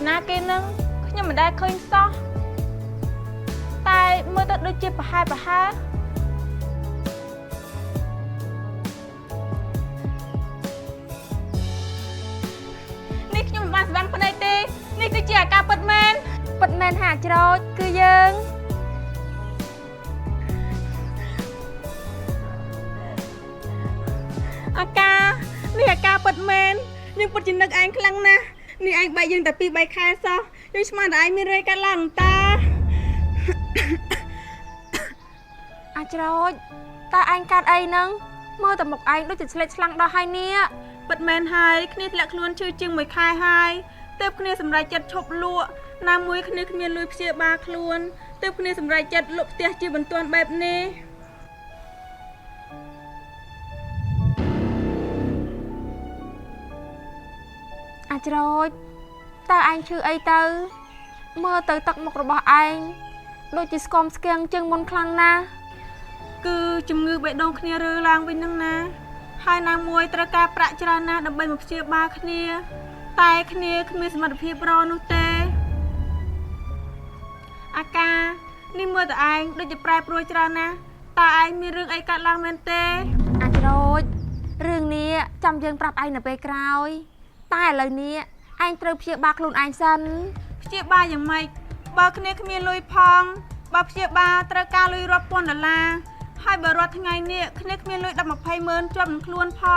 ពីណាគេនឹងខ្ញុំមិនដែលឃើញសោះតែមើលទៅដូចជាប្រហែលនេះខ្ញុំមិនបានស្ដាំភ្នែកទេនេះគឺជាអាការពិតមែនហាច្រោចគឺយើងអាការពិតមែនយើងពិតជានឹកឯងខ្លាំងណាស់នេះឯងបែកយើងតែ2-3ខែសោះយើងស្មានតែឯងមានរៃកាត់ឡើងតាអាចរោចតើឯងកាត់អីហ្នឹងមើលតែមុខឯងដូចជាឆ្លេចឆ្លាំងដល់ហើយនេះពិតមែនហើយគ្នាធ្លាក់ខ្លួនឈឺជាង1ខែហើយទើបគ្នាសម្រេចចិត្តឈប់លក់ណាមួយគ្នាគ្មានលុយព្យាបាលខ្លួនទើបគ្នាសម្រេចចិត្តលក់ផ្ទះជាបន្ទាន់បែបនេះអាចរោចតើឯងឈឺអីទៅមើលទៅទឹកមុខរបស់ឯងដូចជាស្គមស្គាំងជាងមុនខ្លាំងណាស់គឺជំងឺបេះដូងគ្នារើឡើងវិញហ្នឹងណាហើយណាមួយត្រូវការប្រាក់ច្រើនណាស់ដើម្បីមកព្យាបាលគ្នាតែគ្នាគ្មានសមត្ថភាពរនោះទេអាកានេះមើលតើឯងដូចជាប្រែប្រួលច្រើនណាស់តើឯងមានរឿងអីកើតឡើងមែនទេអាចរោចរឿងនេះចាំយើងប្រាប់ឯងនៅពេលក្រោយតែឥឡូវនេះឯងត្រូវព្យាបាលខ្លួនឯងសិនព្យាបាលយ៉ាងម៉េចបើគ្នាគ្មានលុយផងបើព្យាបាលត្រូវការលុយរាប់ពាន់ដុល្លារហើយបើរាល់ថ្ងៃនេះគ្នាគ្មានលុយ10-20ម៉ឺនជាប់នឹងខ្លួនផង